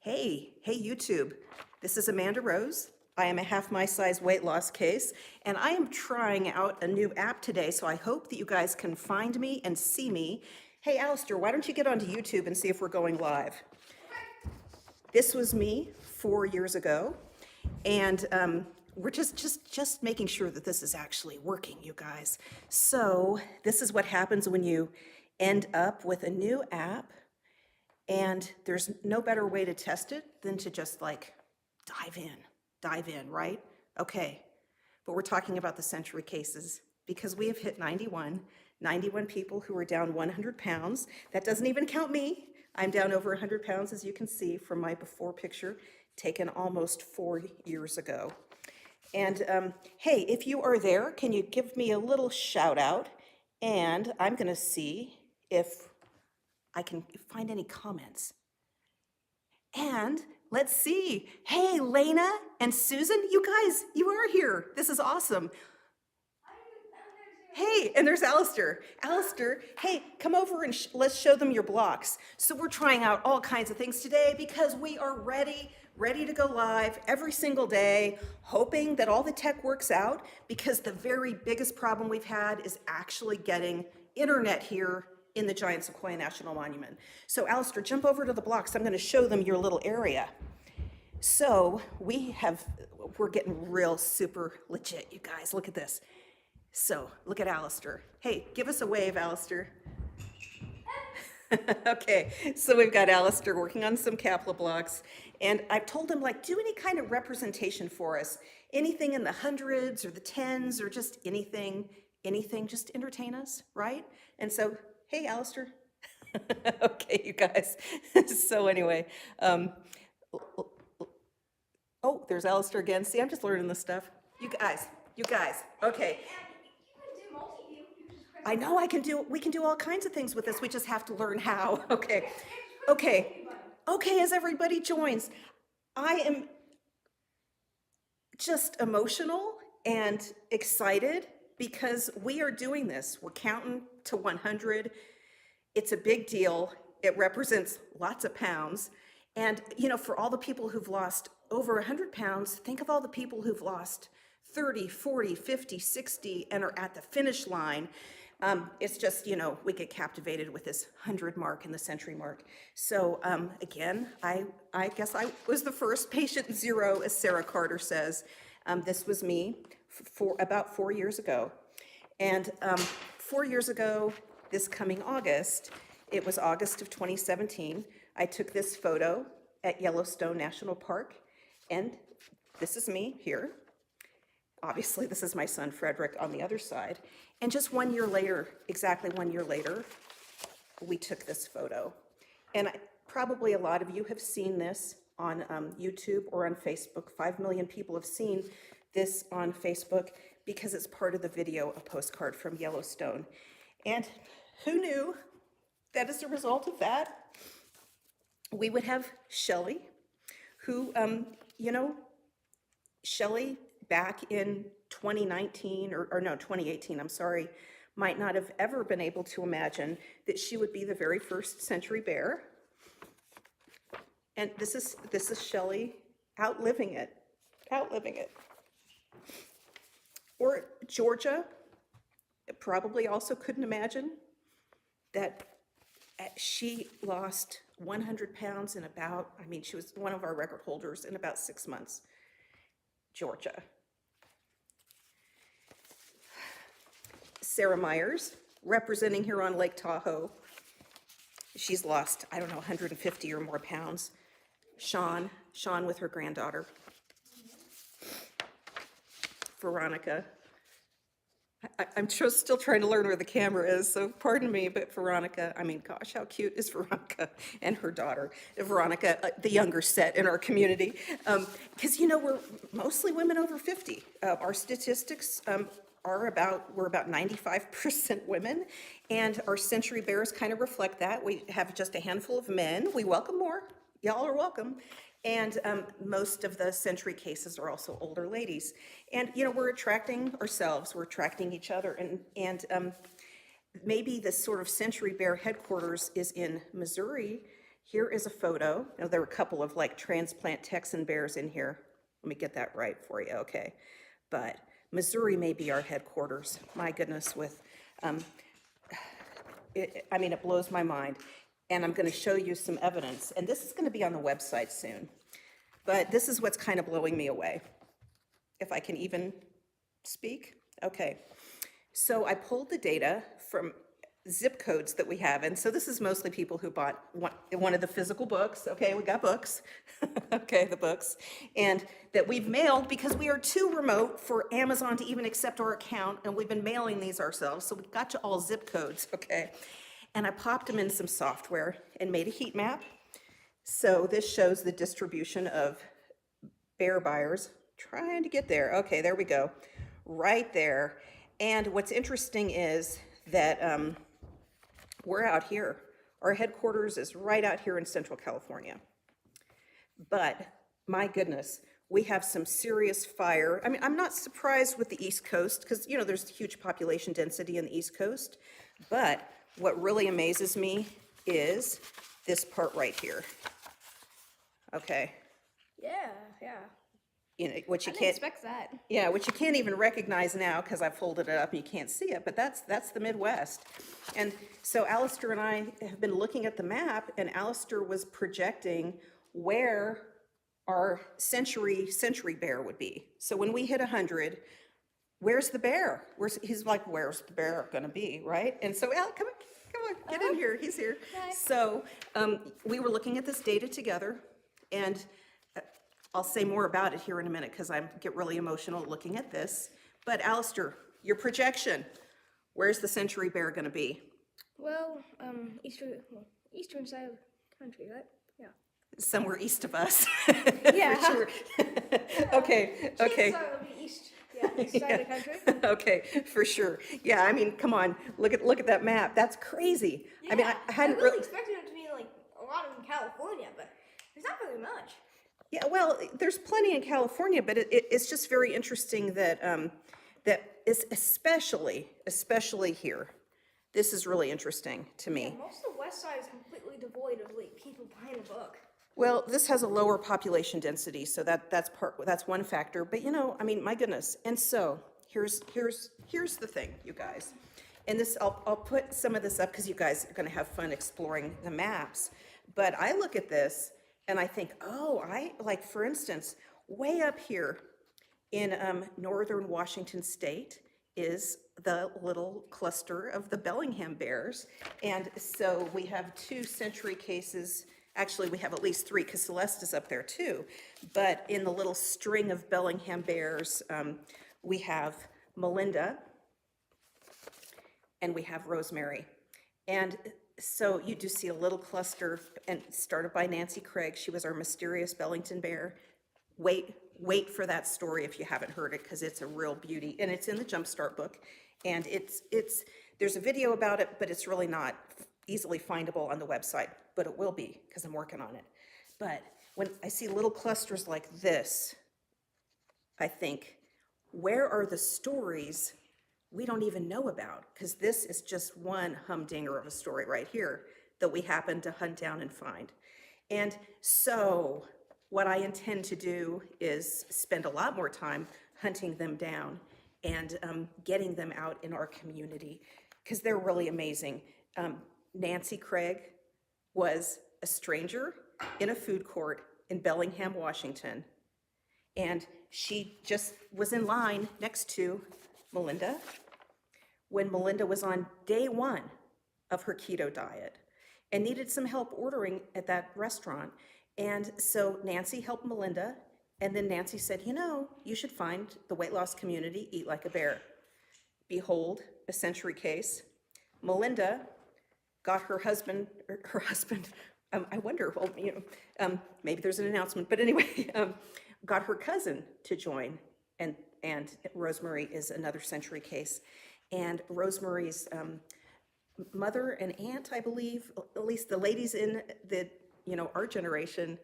Hey YouTube, this is Amanda Rose. I am a half my size weight loss case, and I am trying out a new app today, so I hope that you guys can find me and see me. Hey Alistair, why don't you get onto YouTube and see if we're going live? This was me 4 years ago, and we're just making sure that this is actually working, you guys. So this is what happens when you end up with a new app. And there's no better way to test it than to just like dive in, right? Okay, but we're talking about the century cases because we have hit 91 people who are down 100 pounds. That doesn't even count me. I'm down over 100 pounds, as you can see from my before picture, taken almost 4 years ago. And hey, if you are there, can you give me a little shout out? And I'm gonna see if I can find any comments. And let's see. Hey, Lena and Susan, you guys, you are here. This is awesome. Hey, and there's Alistair. Alistair, hey, come over and let's show them your blocks. So we're trying out all kinds of things today because we are ready to go live every single day, hoping that all the tech works out, because the very biggest problem we've had is actually getting internet here in the giant Sequoia National Monument. So Alistair, jump over to the blocks. I'm gonna show them your little area. So we're getting real super legit, you guys. Look at this. So look at Alistair. Hey, give us a wave, Alistair. Okay, so we've got Alistair working on some Kapla blocks, and I've told him, like, do any kind of representation for us. Anything in the hundreds or the tens or just anything, just entertain us, right? And so, hey, Alistair. Okay, you guys. So anyway, oh, there's Alistair again. See, I'm just learning this stuff. You guys, okay. I know we can do all kinds of things with this. We just have to learn how. Okay. As everybody joins, I am just emotional and excited because we are doing this. We're counting to 100. It's a big deal. It represents lots of pounds. And, you know, for all the people who've lost over 100 pounds, think of all the people who've lost 30, 40, 50, 60, and are at the finish line. It's just, you know, we get captivated with this 100 mark and the century mark. So again, I guess I was the first patient zero, as Sarah Carter says. This was me about 4 years ago. And 4 years ago, this coming August, it was August of 2017, I took this photo at Yellowstone National Park, and this is me here. Obviously, this is my son Frederick on the other side. And just 1 year later, exactly 1 year later, we took this photo. And probably a lot of you have seen this on YouTube or on Facebook. 5 million people have seen this on Facebook because it's part of the video, A Postcard from Yellowstone. And who knew that as a result of that, we would have Shelley, who, you know, Shelley back in 2019, or no, 2018, I'm sorry, might not have ever been able to imagine that she would be the very first century bear. And this is Shelley outliving it. Or Georgia probably also couldn't imagine that she lost 100 pounds in about, I mean, she was one of our record holders in about 6 months. Georgia. Sarah Myers, representing here on Lake Tahoe. She's lost, I don't know, 150 or more pounds. Sean with her granddaughter. Veronica. I'm just still trying to learn where the camera is, so pardon me, but Veronica, I mean, gosh, how cute is Veronica and her daughter? Veronica, the younger set in our community, because, you know, we're mostly women over 50. Our statistics we're about 95% women, and our century bears kind of reflect that. We have just a handful of men. We welcome more. Y'all are welcome. And most of the century cases are also older ladies. And, you know, we're attracting ourselves, we're attracting each other. And maybe the sort of century bear headquarters is in Missouri. Here is a photo. Now, there were a couple of like transplant Texan bears in here. Let me get that right for you, okay. But Missouri may be our headquarters. My goodness, with, I mean, it blows my mind. And I'm gonna show you some evidence, and this is gonna be on the website soon. But this is what's kind of blowing me away. If I can even speak, okay. So I pulled the data from zip codes that we have, and so this is mostly people who bought one of the physical books, okay, we got books, okay, the books, and that we've mailed because we are too remote for Amazon to even accept our account, and we've been mailing these ourselves, so we got to all zip codes, okay? And I popped them in some software and made a heat map. So this shows the distribution of bear buyers. Trying to get there, okay, there we go, right there. And what's interesting is that we're out here. Our headquarters is right out here in Central California. But my goodness, we have some serious fire. I mean, I'm not surprised with the East Coast because, you know, there's huge population density in the East Coast. But what really amazes me is this part right here. Okay. Yeah. You know, which you I didn't can't expect that. Yeah, which you can't even recognize now because I folded it up and you can't see it, but that's the Midwest. And so Alistair and I have been looking at the map, and Alistair was projecting where our century bear would be. So when we hit 100, where's the bear? He's like, where's the bear gonna be, right? And so Al, come on, get in here, he's here. Hi. So we were looking at this data together, and I'll say more about it here in a minute because I get really emotional looking at this. But Alistair, your projection, where's the century bear gonna be? Well, eastern side of the country, right? Yeah. Somewhere east of us. Yeah. For sure. Okay. Chances are it'll be east side of the country. Okay, for sure. Yeah, I mean, come on, look at that map. That's crazy. Yeah. I mean, I hadn't really expected it to be like a lot in California, but there's not really much. Yeah, well, there's plenty in California, but it's just very interesting that that is especially here. This is really interesting to me. Yeah, most of the west side is completely devoid of like people buying a book. Well, this has a lower population density, so that's one factor. But you know, I mean, my goodness. And so here's the thing, you guys. And this, I'll put some of this up because you guys are going to have fun exploring the maps. But I look at this and I think, oh, like for instance, way up here in northern Washington State is the little cluster of the Bellingham bears. And so we have 2 century cases. Actually, we have at least 3 because Celeste is up there too. But in the little string of Bellingham bears, we have Melinda and we have Rosemary. And so you do see a little cluster, and started by Nancy Craig. She was our mysterious Bellington bear. Wait for that story if you haven't heard it, because it's a real beauty, and it's in the Jumpstart book. And there's a video about it, but it's really not easily findable on the website, but it will be because I'm working on it. But when I see little clusters like this, I think, where are the stories we don't even know about? Because this is just one humdinger of a story right here that we happen to hunt down and find. And so what I intend to do is spend a lot more time hunting them down and getting them out in our community because they're really amazing. Nancy Craig was a stranger in a food court in Bellingham, Washington, and she just was in line next to Melinda when Melinda was on day 1 of her keto diet and needed some help ordering at that restaurant. And so Nancy helped Melinda, and then Nancy said, you know, you should find the weight loss community, eat like a bear. Behold, a century case. Melinda got her husband, I wonder, well, you know, maybe there's an announcement, but anyway, got her cousin to join, and Rosemary is another century case. And Rosemary's mother and aunt, I believe, at least the ladies in the, you know, our generation,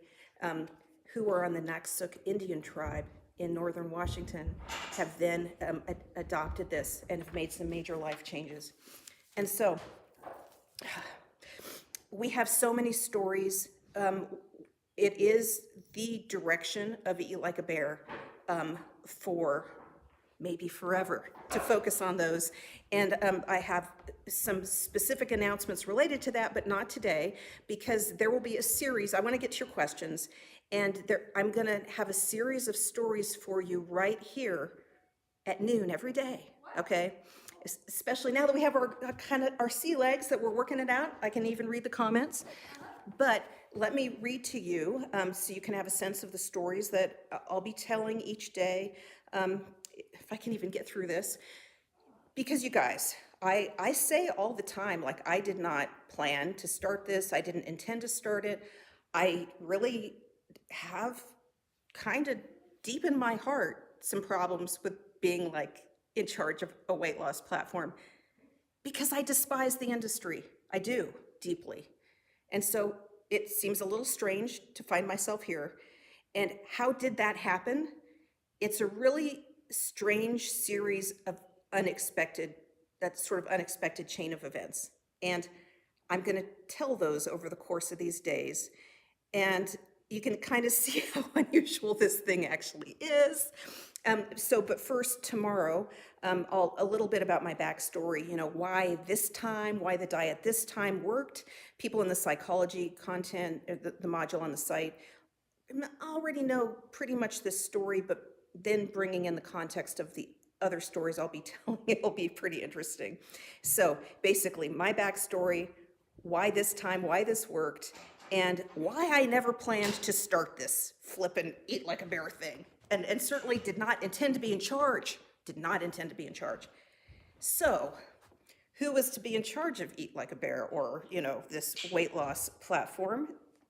who were on the Naksuk Indian tribe in northern Washington, have then adopted this and have made some major life changes. And so we have so many stories. It is the direction of Eat Like a Bear for maybe forever, to focus on those. And I have some specific announcements related to that, but not today, because there will be a series. I want to get to your questions, and I'm going to have a series of stories for you right here at noon every day, okay? Especially now that we have our kind of our sea legs that we're working it out. I can even read the comments. But let me read to you so you can have a sense of the stories that I'll be telling each day. If I can even get through this. Because you guys, I say all the time, like, I did not plan to start this. I didn't intend to start it. I really have kind of deep in my heart some problems with being like in charge of a weight loss platform because I despise the industry. I do deeply. And so it seems a little strange to find myself here. And how did that happen? It's a really strange series of that sort of unexpected chain of events. And I'm going to tell those over the course of these days. And you can kind of see how unusual this thing actually is. But first, tomorrow, a little bit about my backstory, why this time, why the diet this time worked. People in the psychology content, the module on the site, already know pretty much this story, but then bringing in the context of the other stories I'll be telling, it'll be pretty interesting. So basically, my backstory, why this time, why this worked, and why I never planned to start this flippin' Eat Like a Bear thing. And certainly did not intend to be in charge. Did not intend to be in charge. So, who was to be in charge of Eat Like a Bear, or, this weight loss platform?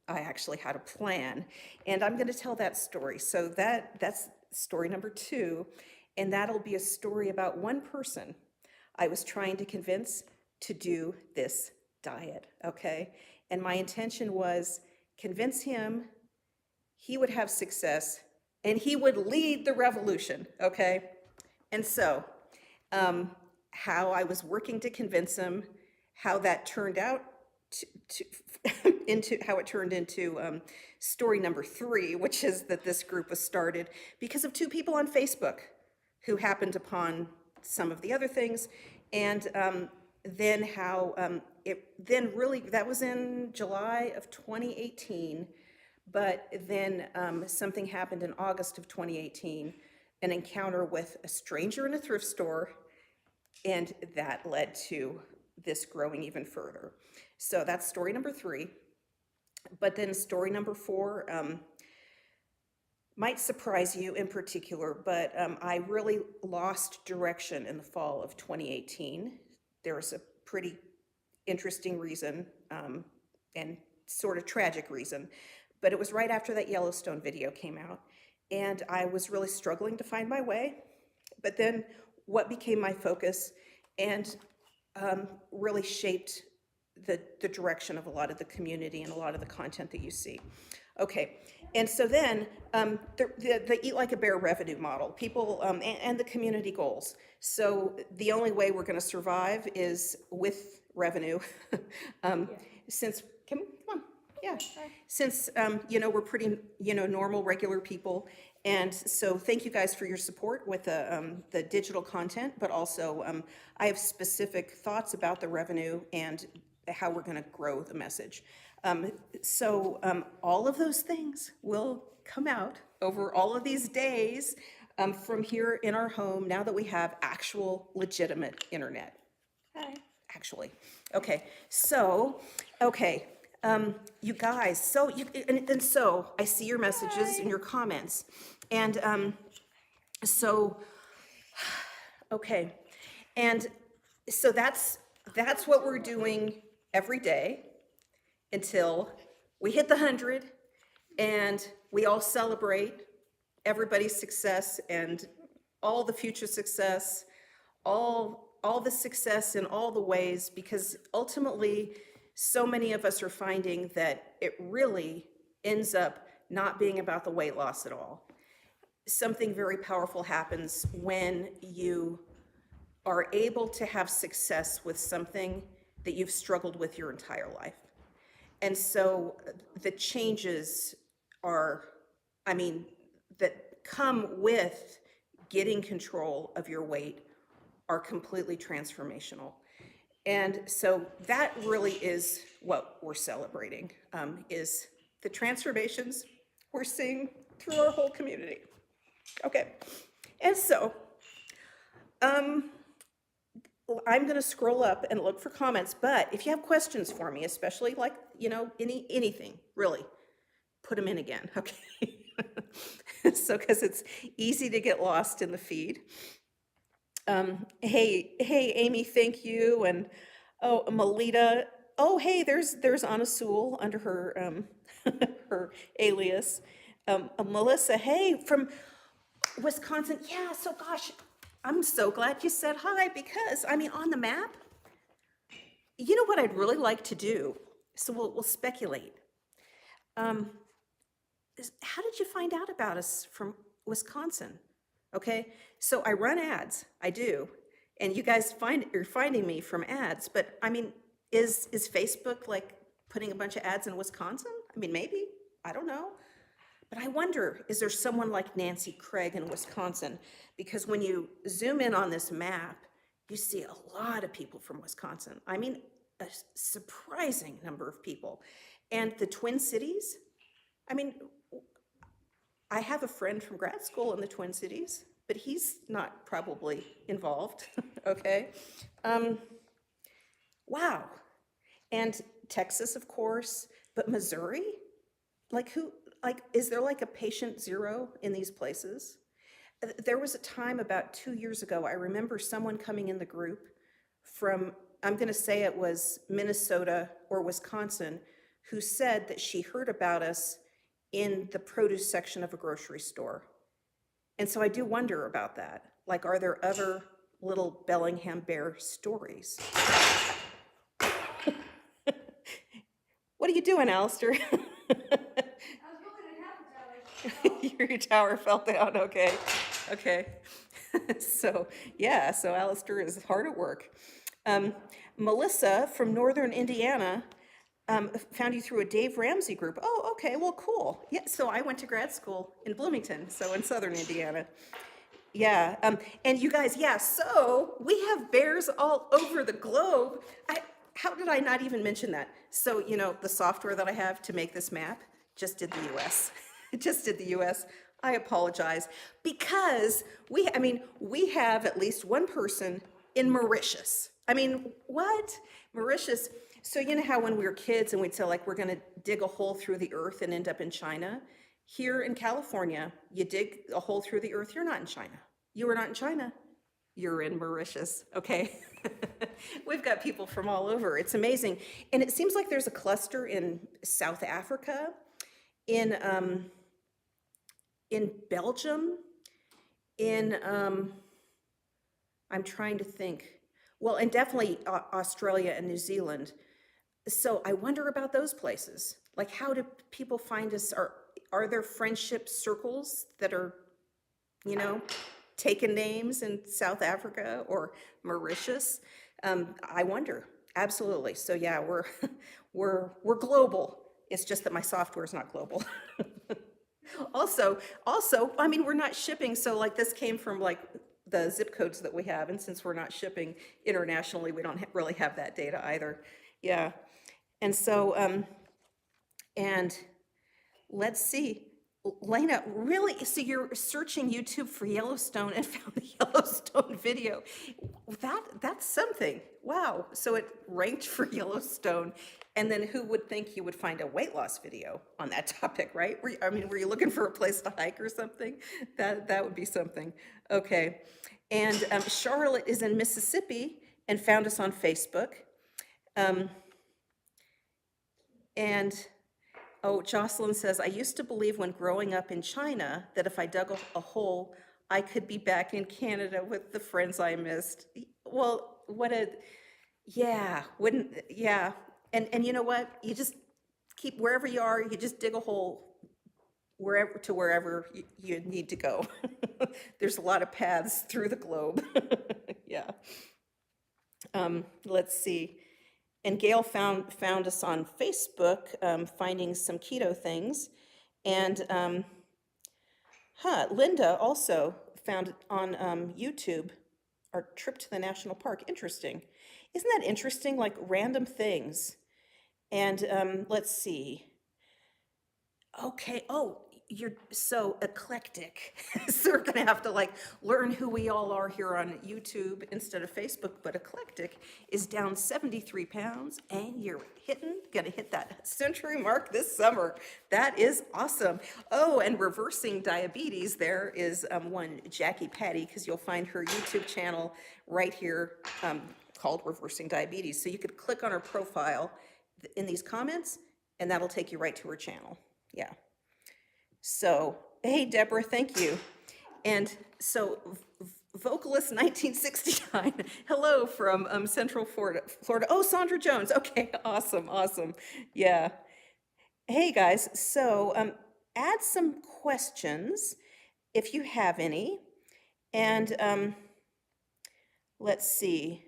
I actually had a plan, and I'm going to tell that story. So that's story number 2, and that'll be a story about one person I was trying to convince to do this diet, okay? And my intention was convince him he would have success and he would lead the revolution, okay? And so, how I was working to convince him, how that turned out into how it turned into story number 3, which is that this group was started because of 2 people on Facebook who happened upon some of the other things, and then how that was in July of 2018, but then something happened in August of 2018, an encounter with a stranger in a thrift store, and that led to this growing even further. So that's story number 3. But then story number 4 might surprise you in particular, but I really lost direction in the fall of 2018. There was a pretty interesting reason, and sort of tragic reason, but it was right after that Yellowstone video came out, and I was really struggling to find my way. But then what became my focus and really shaped the direction of a lot of the community and a lot of the content that you see. Okay, and so then the Eat Like a Bear revenue model, people and the community goals. So the only way we're going to survive is with revenue. Since come on, yeah, since we're pretty normal regular people, and so thank you guys for your support with the digital content, but also I have specific thoughts about the revenue and how we're going to grow the message. All of those things will come out over all of these days from here in our home now that we have actual legitimate internet. Hi. Actually. Okay, you guys, so I see your messages and your comments. And okay. And so that's what we're doing every day until we hit the 100 and we all celebrate everybody's success and all the future success, all the success in all the ways, because ultimately so many of us are finding that it really ends up not being about the weight loss at all. Something very powerful happens when you are able to have success with something that you've struggled with your entire life. And so the changes are, I mean, that come with getting control of your weight are completely transformational. And so that really is what we're celebrating, is the transformations we're seeing through our whole community. Okay, and so I'm going to scroll up and look for comments, but if you have questions for me, especially like, anything, really, put them in again, okay? So, because it's easy to get lost in the feed. Hey, Amy, thank you, and oh, Melita. Oh, hey, there's Anna Sewell under her her alias. Melissa, hey, from Wisconsin. Yeah, so gosh, I'm so glad you said hi because I mean, on the map, you know what I'd really like to do? So we'll speculate. How did you find out about us from Wisconsin? Okay, so I run ads, I do, and you guys you're finding me from ads. But I mean, is Facebook like putting a bunch of ads in Wisconsin? I mean, maybe, I don't know. But I wonder, is there someone like Nancy Craig in Wisconsin? Because when you zoom in on this map, you see a lot of people from Wisconsin. I mean, a surprising number of people. And the Twin Cities, I mean, I have a friend from grad school in the Twin Cities, but he's not probably involved, okay? Wow. And Texas, of course, but Missouri? Is there like a patient zero in these places? There was a time about 2 years ago, I remember someone coming in the group from, I'm gonna say it was Minnesota or Wisconsin, who said that she heard about us in the produce section of a grocery store. And so I do wonder about that. Like, are there other little Bellingham Bear stories? What are you doing, Alistair? Your tower fell down, okay. Okay. So, yeah, so Alistair is hard at work. Melissa from Northern Indiana found you through a Dave Ramsey group. Oh, okay, well, cool. Yeah, so I went to grad school in Bloomington, so in Southern Indiana. Yeah, and you guys, yeah, so we have bears all over the globe. How did I not even mention that? So, the software that I have to make this map just did the US. It just did the US. I apologize. Because we have at least one person in Mauritius. I mean, what? Mauritius. So you know how when we were kids and we'd say like, we're gonna dig a hole through the earth and end up in China? Here in California, you dig a hole through the earth, you're not in China. You are not in China. You're in Mauritius, okay? We've got people from all over. It's amazing. And it seems like there's a cluster in South Africa, in Belgium, I'm trying to think, well, and definitely Australia and New Zealand. So I wonder about those places. Like, how do people find us? Are there friendship circles that are, taking names in South Africa or Mauritius? I wonder. Absolutely. So yeah, we're global. It's just that my software is not global. Also, I mean, we're not shipping, so like this came from like the zip codes that we have, and since we're not shipping internationally, we don't really have that data either. Yeah, and so, and let's see, Lena, really, so you're searching YouTube for Yellowstone and found the Yellowstone video. That's something. Wow, so it ranked for Yellowstone. And then who would think you would find a weight loss video on that topic, right? Were you looking for a place to hike or something? That would be something. Okay. And Charlotte is in Mississippi and found us on Facebook. And oh, Jocelyn says, I used to believe when growing up in China that if I dug a hole, I could be back in Canada with the friends I missed. Well, yeah, yeah. And you know what? You just keep wherever you are, you just dig a hole wherever you need to go. There's a lot of paths through the globe. Yeah. Let's see. And Gail found us on Facebook, finding some keto things. And Linda also found it on YouTube, our trip to the national park. Interesting. Isn't that interesting? Like random things. And let's see. Okay. Oh, you're so eclectic. So we're gonna have to like learn who we all are here on YouTube instead of Facebook. But eclectic is down 73 pounds, and you're gonna hit that century mark this summer. That is awesome. Oh, and reversing diabetes. There is one Jackie Patty, because you'll find her YouTube channel right here, called Reversing Diabetes. So you could click on her profile in these comments, and that'll take you right to her channel. Yeah. So, hey, Deborah, thank you. And so, Vocalist 1969, hello from Central Florida. Oh, Sandra Jones. Okay, awesome, awesome. Yeah. Hey, guys. So, add some questions if you have any. And let's see.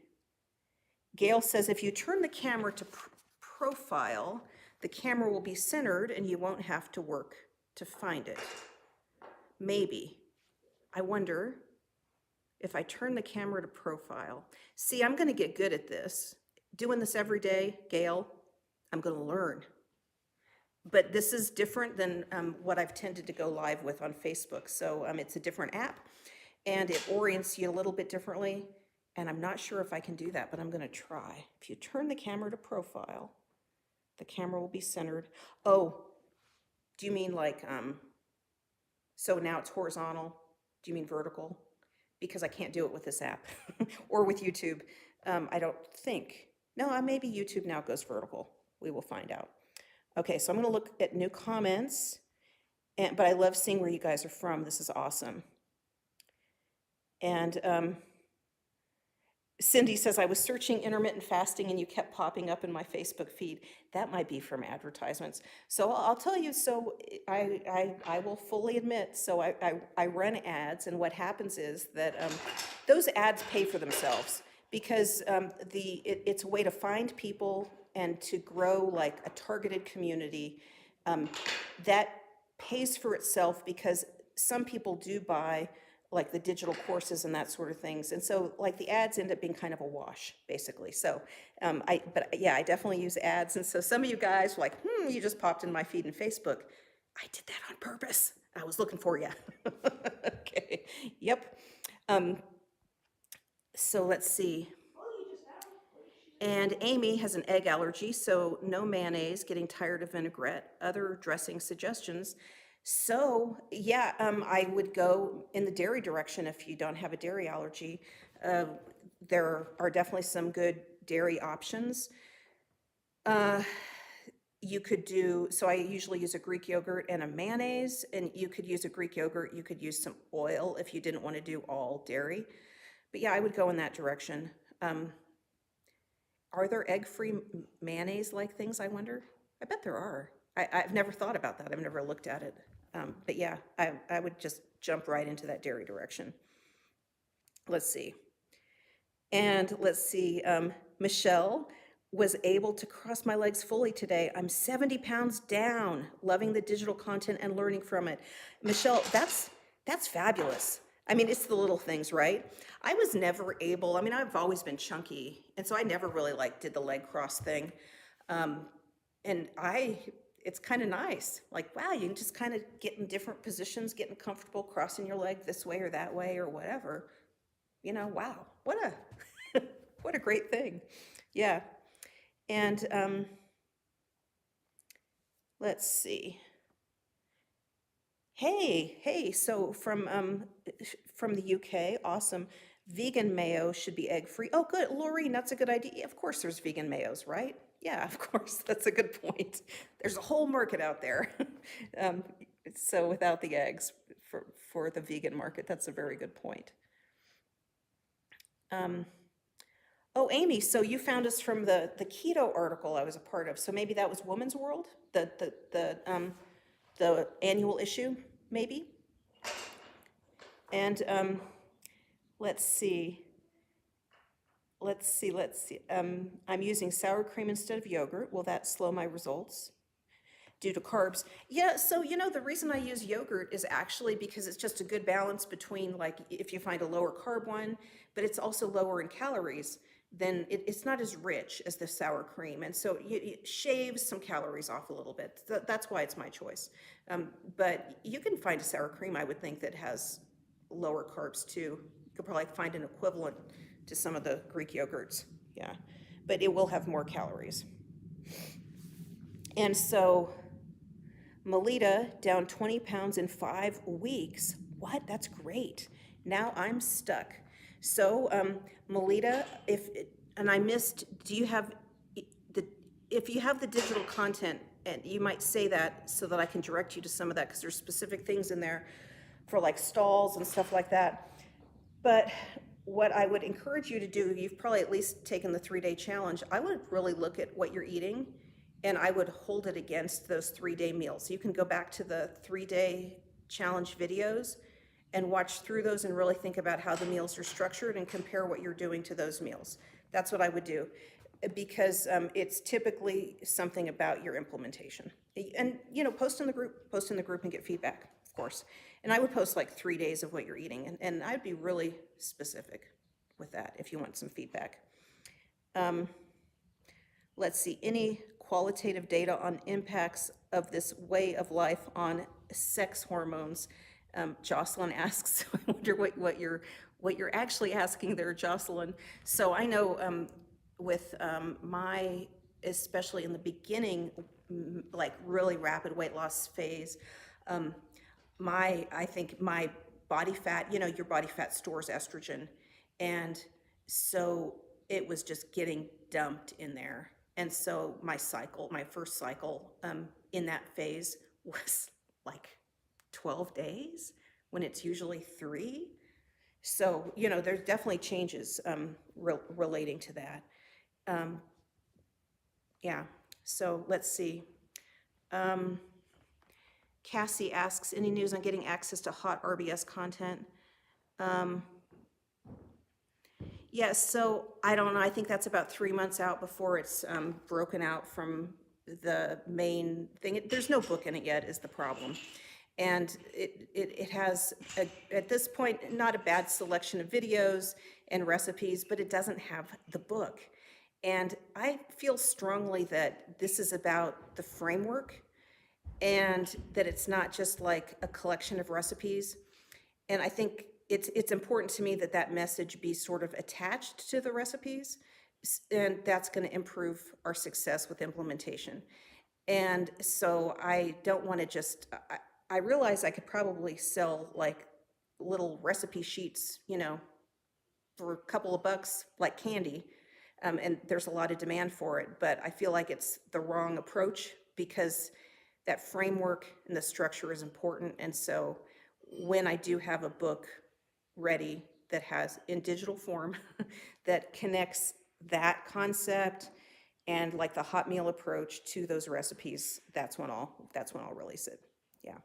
Gail says if you turn the camera to profile, the camera will be centered and you won't have to work to find it. Maybe. I wonder if I turn the camera to profile. See, I'm going to get good at this. Doing this every day, Gail, I'm going to learn. But this is different than what I've tended to go live with on Facebook. So it's a different app, and it orients you a little bit differently. And I'm not sure if I can do that, but I'm going to try. If you turn the camera to profile, the camera will be centered. Oh, do you mean like, so now it's horizontal? Do you mean vertical? Because I can't do it with this app or with YouTube. I don't think. No, maybe YouTube now goes vertical. We will find out. Okay, so I'm going to look at new comments, but I love seeing where you guys are from. This is awesome. And Cindy says, I was searching intermittent fasting and you kept popping up in my Facebook feed. That might be from advertisements. So I'll tell you, so I will fully admit, so I run ads, and what happens is that those ads pay for themselves, because it's a way to find people and to grow like a targeted community that pays for itself, because some people do buy like the digital courses and that sort of things. And so like the ads end up being kind of a wash, basically. So, but yeah, I definitely use ads. And so some of you guys were like, you just popped in my feed in Facebook. I did that on purpose. I was looking for you. Okay, yep. So let's see. And Amy has an egg allergy, so no mayonnaise, getting tired of vinaigrette. Other dressing suggestions. So yeah, I would go in the dairy direction if you don't have a dairy allergy. There are definitely some good dairy options. You could do, so I usually use a Greek yogurt and a mayonnaise, and you could use a Greek yogurt, you could use some oil if you didn't want to do all dairy. But yeah, I would go in that direction. Are there egg-free mayonnaise-like things, I wonder? I bet there are. I've never thought about that. I've never looked at it. But yeah, I would just jump right into that dairy direction. Let's see. And let's see, Michelle was able to cross my legs fully today. I'm 70 pounds down, loving the digital content and learning from it. Michelle, that's fabulous. I mean, it's the little things, right? I was never able, I mean, I've always been chunky, and so I never really like did the leg cross thing. And it's kind of nice. Like, wow, you can just kind of get in different positions, getting comfortable, crossing your leg this way or that way or whatever. You know, wow, what a, what a great thing. Yeah. And let's see. Hey, so from the UK, awesome. Vegan mayo should be egg-free. Oh, good, Laureen, that's a good idea. Of course there's vegan mayos, right? Yeah, of course, that's a good point. There's a whole market out there. So without the eggs for the vegan market, that's a very good point. Oh, Amy, so you found us from the keto article I was a part of. So maybe that was Woman's World, the annual issue, maybe? And let's see. let's see, I'm using sour cream instead of yogurt. Will that slow my results? Due to carbs. Yeah, so the reason I use yogurt is actually because it's just a good balance between, like, if you find a lower carb one, but it's also lower in calories, then it's not as rich as the sour cream. And so it shaves some calories off a little bit. That's why it's my choice. But you can find a sour cream, I would think, that has lower carbs too. You could probably find an equivalent to some of the Greek yogurts. Yeah, but it will have more calories. And so Melita down 20 pounds in 5 weeks. What? That's great. Now I'm stuck. So, Melita, and I missed, do you have if you have the digital content, and you might say that so that I can direct you to some of that, because there's specific things in there for like stalls and stuff like that. But what I would encourage you to do, you've probably at least taken the 3-day challenge. I would really look at what you're eating, and I would hold it against those 3-day meals. You can go back to the 3-day challenge videos and watch through those and really think about how the meals are structured and compare what you're doing to those meals. That's what I would do, because it's typically something about your implementation. And post in the group and get feedback, of course. And I would post like 3 days of what you're eating, and I'd be really specific with that if you want some feedback. Let's see, any qualitative data on impacts of this way of life on sex hormones? Jocelyn asks. I wonder what you're actually asking there, Jocelyn. So I know with especially in the beginning, like really rapid weight loss phase, I think my body fat, your body fat stores estrogen, and so it was just getting dumped in there. And so my first cycle in that phase was like 12 days when it's usually 3. So, there's definitely changes relating to that. Yeah, so let's see. Cassie asks, any news on getting access to hot RBS content? Yes, so I don't know. I think that's about 3 months out before it's broken out from the main thing. There's no book in it yet is the problem. And it has, at this point, not a bad selection of videos and recipes, but it doesn't have the book. And I feel strongly that this is about the framework, and that it's not just like a collection of recipes. And I think it's important to me that that message be sort of attached to the recipes, and that's going to improve our success with implementation. And so I don't want to just, I realize I could probably sell like little recipe sheets, for a couple of bucks, like candy. And there's a lot of demand for it, but I feel like it's the wrong approach, because that framework and the structure is important. And so when I do have a book ready that has in digital form that connects that concept and like the hot meal approach to those recipes, that's when I'll release it. Yeah.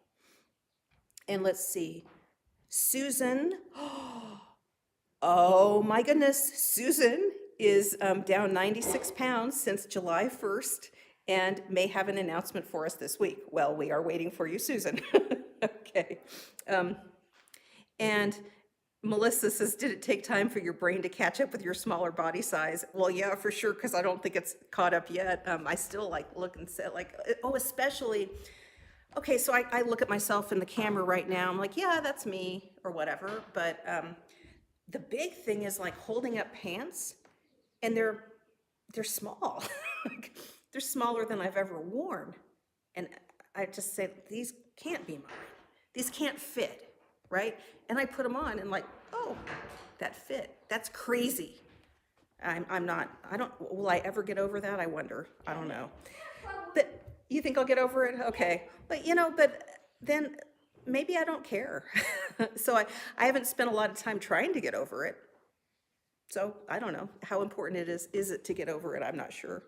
And let's see, Susan. Oh my goodness, Susan is down 96 pounds since July 1st and may have an announcement for us this week. Well, we are waiting for you, Susan. Okay. And Melissa says, did it take time for your brain to catch up with your smaller body size? Well, yeah, for sure, because I don't think it's caught up yet. I still look and say especially, okay, so I look at myself in the camera right now. I'm like, yeah, that's me or whatever. But the big thing is like holding up pants, and they're small. They're smaller than I've ever worn. And I just say, these can't be mine. These can't fit, right? And I put them on and oh, that fit. That's crazy. Will I ever get over that? I wonder. I don't know. But you think I'll get over it? Okay. But but then maybe I don't care. So I haven't spent a lot of time trying to get over it. So I don't know how important it is. Is it to get over it? I'm not sure.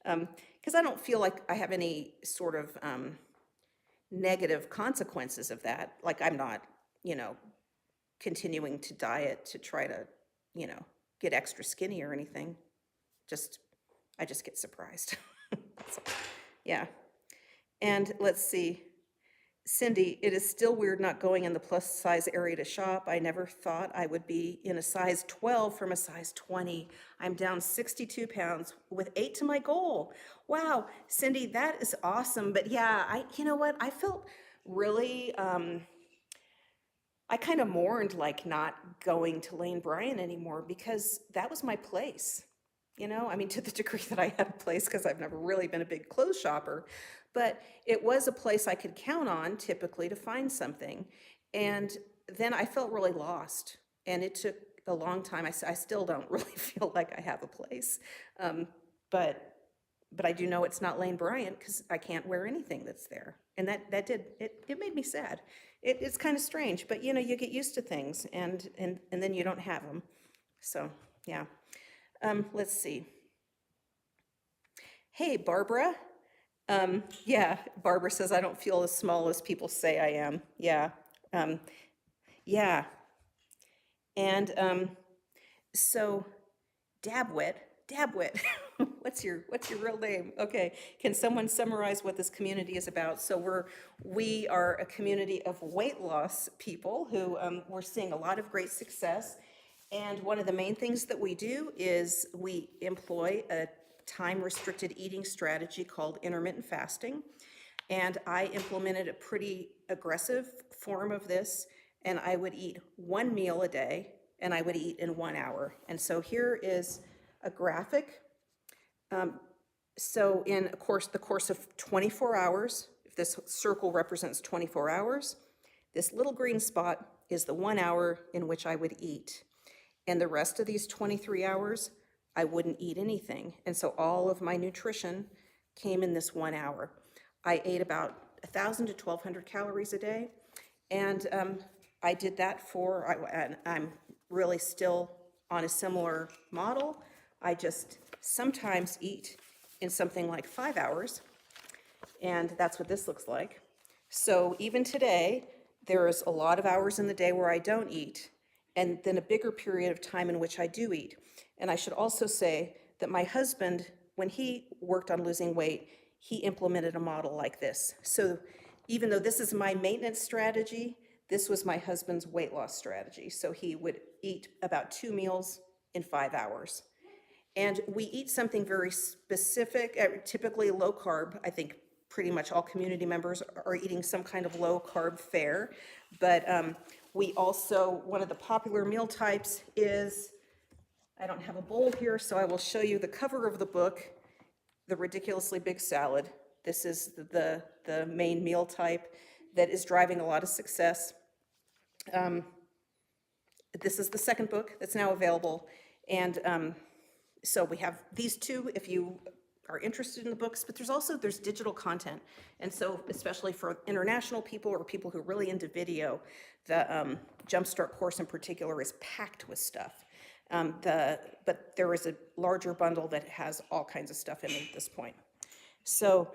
Because I don't feel like I have any sort of negative consequences of that. Like I'm not, continuing to diet to try to, get extra skinny or anything. I just get surprised. So, yeah. And let's see. Cindy, it is still weird not going in the plus size area to shop. I never thought I would be in a size 12 from a size 20. I'm down 62 pounds with 8 to my goal. Wow, Cindy, that is awesome. But yeah, you know what? I felt really, I kind of mourned like not going to Lane Bryant anymore because that was my place. I mean, to the degree that I had a place because I've never really been a big clothes shopper, but it was a place I could count on typically to find something. And then I felt really lost. And it took a long time. I still don't really feel like I have a place. Um, but I do know it's not Lane Bryant because I can't wear anything that's there. And it made me sad. It's kind of strange, but you get used to things and then you don't have them. So, yeah. Let's see. Hey, Barbara. Yeah, Barbara says, I don't feel as small as people say I am. Yeah. Yeah. And so Dabwit, what's your real name? Okay, can someone summarize what this community is about? So we are a community of weight loss people who we're seeing a lot of great success. And one of the main things that we do is we employ a time-restricted eating strategy called intermittent fasting. And I implemented a pretty aggressive form of this, and I would eat one meal a day, and I would eat in 1 hour. And so here is a graphic. So in the course of 24 hours, if this circle represents 24 hours, this little green spot is the 1 hour in which I would eat. And the rest of these 23 hours, I wouldn't eat anything. And so all of my nutrition came in this 1 hour. I ate about 1,000 to 1,200 calories a day. And I did that and I'm really still on a similar model. I just sometimes eat in something like 5 hours. And that's what this looks like. So even today, there is a lot of hours in the day where I don't eat, and then a bigger period of time in which I do eat. And I should also say that my husband, when he worked on losing weight, he implemented a model like this. So even though this is my maintenance strategy, this was my husband's weight loss strategy. So he would eat about 2 meals in 5 hours. And we eat something very specific, typically low carb. I think pretty much all community members are eating some kind of low carb fare. But we also, one of the popular meal types is, I don't have a bowl here, so I will show you the cover of the book, the ridiculously big salad. This is the main meal type that is driving a lot of success. This is the second book that's now available. And so we have these two if you are interested in the books, but there's digital content. And so especially for international people or people who are really into video, the Jumpstart course in particular is packed with stuff. But there is a larger bundle that has all kinds of stuff in it at this point. So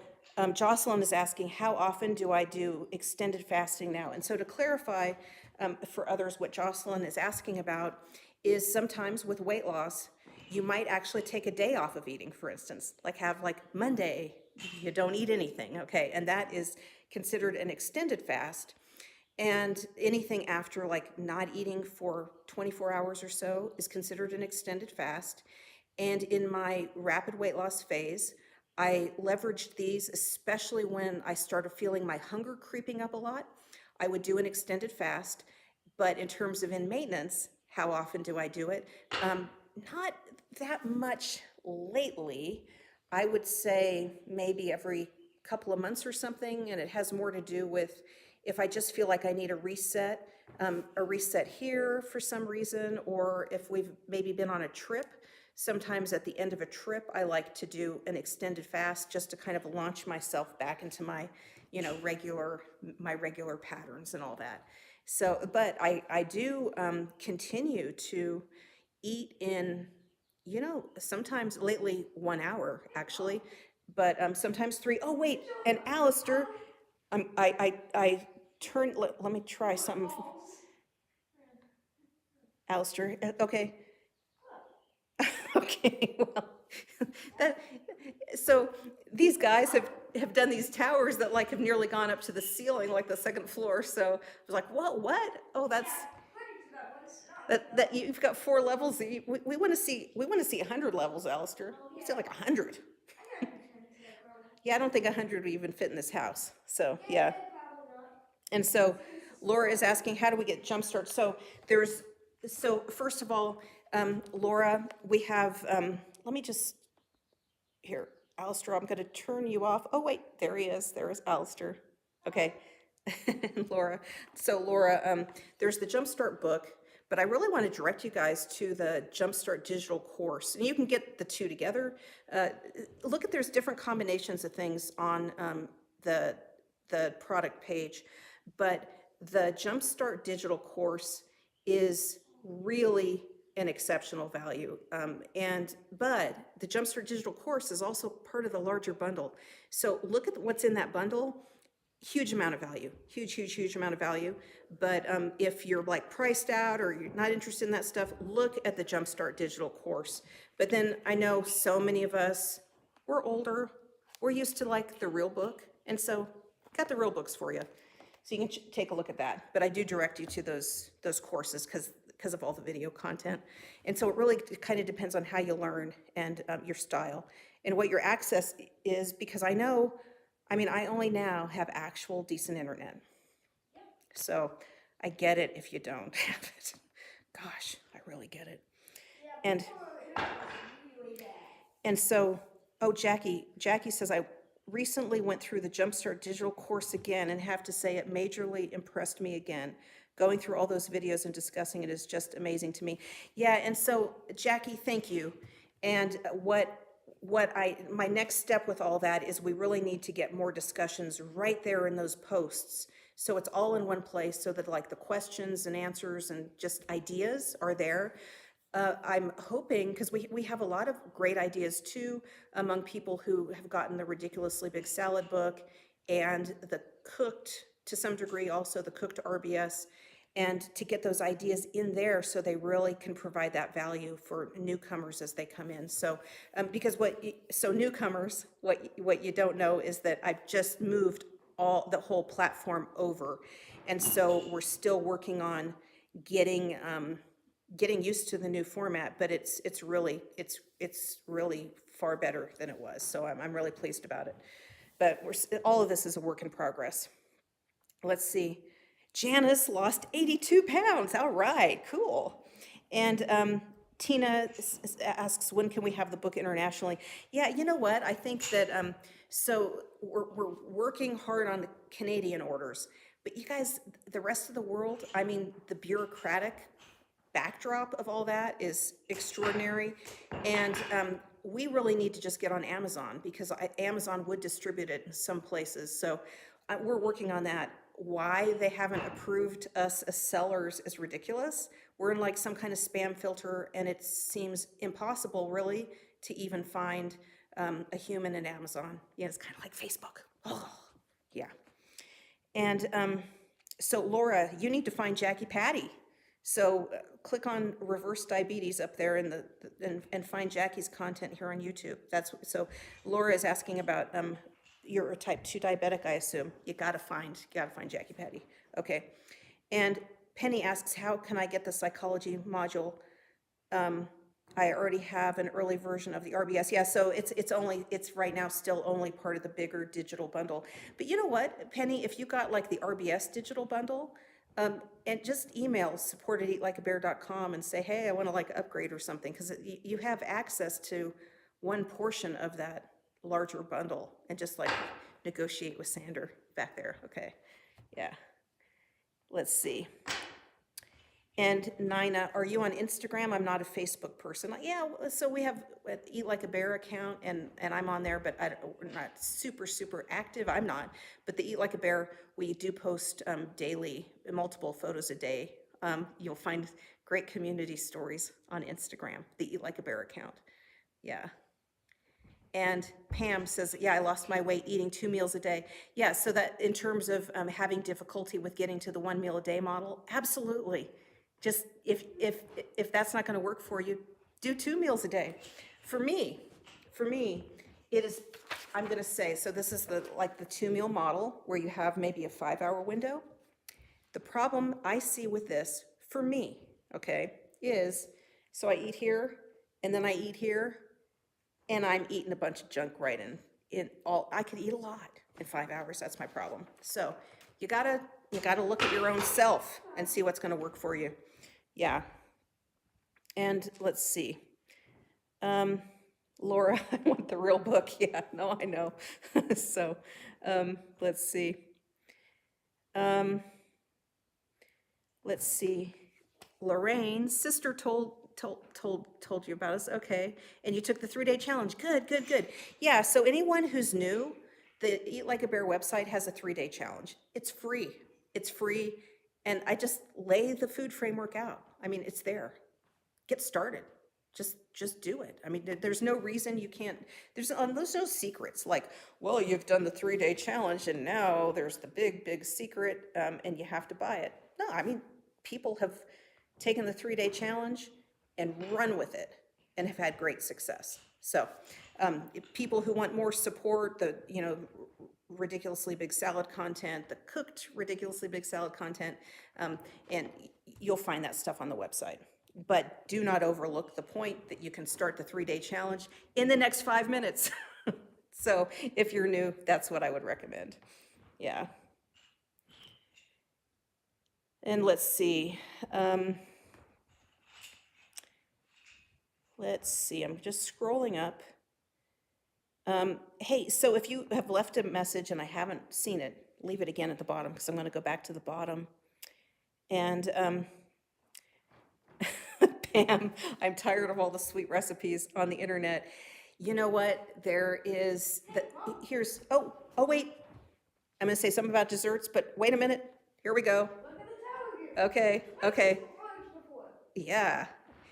Jocelyn is asking, how often do I do extended fasting now? And so to clarify for others what Jocelyn is asking about is sometimes with weight loss, you might actually take a day off of eating, for instance, have Monday, you don't eat anything, okay? And that is considered an extended fast. And anything after not eating for 24 hours or so is considered an extended fast. And in my rapid weight loss phase, I leveraged these, especially when I started feeling my hunger creeping up a lot. I would do an extended fast, but in terms of in maintenance, how often do I do it? Not that much lately. I would say maybe every couple of months or something, and it has more to do with if I just feel like I need a reset here for some reason, or if we've maybe been on a trip. Sometimes at the end of a trip, I like to do an extended fast just to kind of launch myself back into my, regular patterns and all that. So, but I do continue to eat in, sometimes lately 1 hour actually, but sometimes 3. Oh wait, and Alistair, I turned. Let me try something. Alistair, okay. Okay, well, that, so these guys have done these towers that like have nearly gone up to the ceiling, like the second floor, so I was like, what? Oh, that's, that you've got 4 levels, we wanna see, 100 levels, Alistair. We say like 100. Yeah, I don't think 100 would even fit in this house, so, yeah. And so Laura is asking, how do we get jumpstart? So first of all, Laura, we have, let me just, here, Alistair, I'm gonna turn you off. Oh, wait, there he is. There is Alistair. Okay. Laura. So Laura, there's the Jumpstart book, but I really want to direct you guys to the Jumpstart digital course. And you can get the two together. Look at, there's different combinations of things on the, the product page, but the Jumpstart digital course is really an exceptional value. But the Jumpstart digital course is also part of the larger bundle. So look at what's in that bundle. Huge amount of value, huge amount of value. But if you're like priced out or you're not interested in that stuff, look at the Jumpstart digital course. But then I know so many of us, we're older, we're used to like the real book. And so got the real books for you. So you can take a look at that. But I do direct you to those courses because of all the video content. And so it really kind of depends on how you learn and your style and what your access is, because I know, I mean, I only now have actual decent internet. So I get it if you don't have it. Gosh, I really get it. And so, oh, Jackie says, I recently went through the Jumpstart digital course again and have to say it majorly impressed me again. Going through all those videos and discussing it is just amazing to me. Yeah, and so Jackie, thank you. And my next step with all that is we really need to get more discussions right there in those posts. So it's all in one place so that like the questions and answers and just ideas are there. I'm hoping, because we have a lot of great ideas too among people who have gotten the Ridiculously Big Salad book and the cooked, to some degree also the cooked RBS, and to get those ideas in there so they really can provide that value for newcomers as they come in. So because newcomers, what you don't know is that I've just moved the whole platform over, and so we're still working on getting used to the new format, but it's really far better than it was. So I'm really pleased about it. But all of this is a work in progress. Let's see. Janice lost 82 pounds. All right, cool. And Tina asks, when can we have the book internationally? Yeah, you know what? I think that, so we're working hard on the Canadian orders, but you guys, the rest of the world, I mean, the bureaucratic backdrop of all that is extraordinary. And we really need to just get on Amazon, because Amazon would distribute it in some places. So we're working on that. Why they haven't approved us as sellers is ridiculous. We're in like some kind of spam filter, and it seems impossible really to even find a human in Amazon. Yeah, it's kind of like Facebook. Oh, yeah. And so Laura, you need to find Jackie Patty. So click on reverse diabetes up there and find Jackie's content here on YouTube. So Laura is asking about you're a type 2 diabetic, I assume. You gotta find Jackie Patty. Okay. And Penny asks, how can I get the psychology module? I already have an early version of the RBS. Yeah, so it's right now still only part of the bigger digital bundle. But you know what, Penny, if you got like the RBS digital bundle, and just email support@eatlikeabear.com and say, hey, I want to like upgrade or something, because you have access to one portion of that larger bundle, and just like negotiate with Sander back there. Okay, yeah. Let's see. And Nina, are you on Instagram? I'm not a Facebook person. Yeah, so we have an Eat Like a Bear account, and I'm on there, but we're not super active. I'm not. But the Eat Like a Bear, we do post daily, multiple photos a day. You'll find great community stories on Instagram, the Eat Like a Bear account. Yeah. And Pam says, yeah, I lost my weight eating 2 meals a day. Yeah, so that in terms of having difficulty with getting to the 1 meal a day model, absolutely. Just if that's not going to work for you, Do 2 meals a day. For me, it is, I'm gonna say, so this is the, like the 2 meal model where you have maybe a 5-hour window. The problem I see with this, for me, okay, is, so I eat here, and then I eat here, and I'm eating a bunch of junk right in all, I could eat a lot in 5 hours, that's my problem. So you gotta look at your own self and see what's gonna work for you. Yeah. And let's see. Laura, I want the real book. Yeah, no, I know. So, let's see. Let's see. Lorraine's sister told you about us. Okay. And you took the 3-day challenge. Good, good, good. Yeah, so anyone who's new, the Eat Like a Bear website has a 3-day challenge. It's free. It's free. And I just lay the food framework out. I mean, it's there. Get started. Just do it. I mean, there's no reason you can't, there's no secrets like, well, you've done the 3-day challenge and now there's the big secret, and you have to buy it. No, I mean, people have taken the 3-day challenge and run with it and have had great success. So, people who want more support, the, ridiculously big salad content, the cooked ridiculously big salad content, and you'll find that stuff on the website. But do not overlook the point that you can start the 3-day challenge in the next 5 minutes. So if you're new, that's what I would recommend. Yeah. And let's see. Let's see, I'm just scrolling up. Hey, so if you have left a message and I haven't seen it, leave it again at the bottom because I'm going to go back to the bottom. And Pam, I'm tired of all the sweet recipes on the internet. You know what? There is, here's, oh, wait. I'm going to say something about desserts, but wait a minute. Here we go. Okay. Yeah.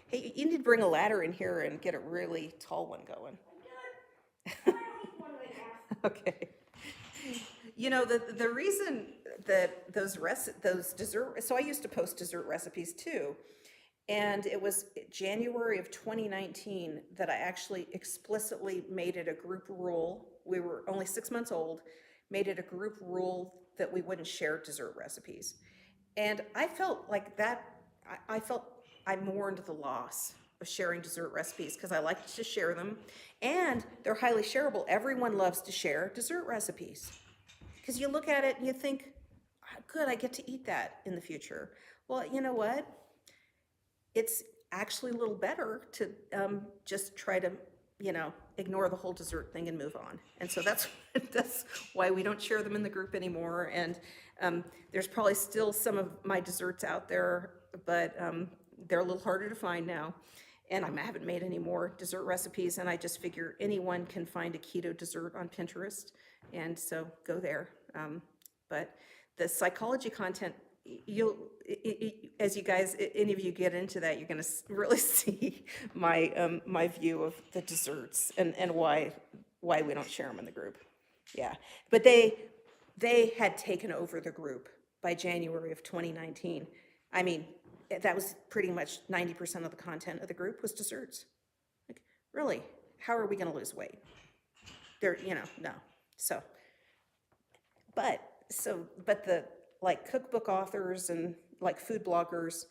Hey, you need to bring a ladder in here and get a really tall one going. Okay. The reason that those dessert, so I used to post dessert recipes too. And it was January of 2019 that I actually explicitly made it a group rule. We were only 6 months old, made it a group rule that we wouldn't share dessert recipes. And I felt like that, I mourned the loss of sharing dessert recipes because I like to share them and they're highly shareable. Everyone loves to share dessert recipes because you look at it and you think, good, I get to eat that in the future. Well, you know what? It's actually a little better to just try to, ignore the whole dessert thing and move on. And so that's why we don't share them in the group anymore. And there's probably still some of my desserts out there, but they're a little harder to find now. And I haven't made any more dessert recipes, and I just figure anyone can find a keto dessert on Pinterest, and so go there. But the psychology content, as you guys, any of you get into that, you're going to really see my view of the desserts and why we don't share them in the group. Yeah, but they had taken over the group by January of 2019. I mean, that was pretty much 90% of the content of the group was desserts. Like, really, how are we going to lose weight? No. But the like cookbook authors and like food bloggers,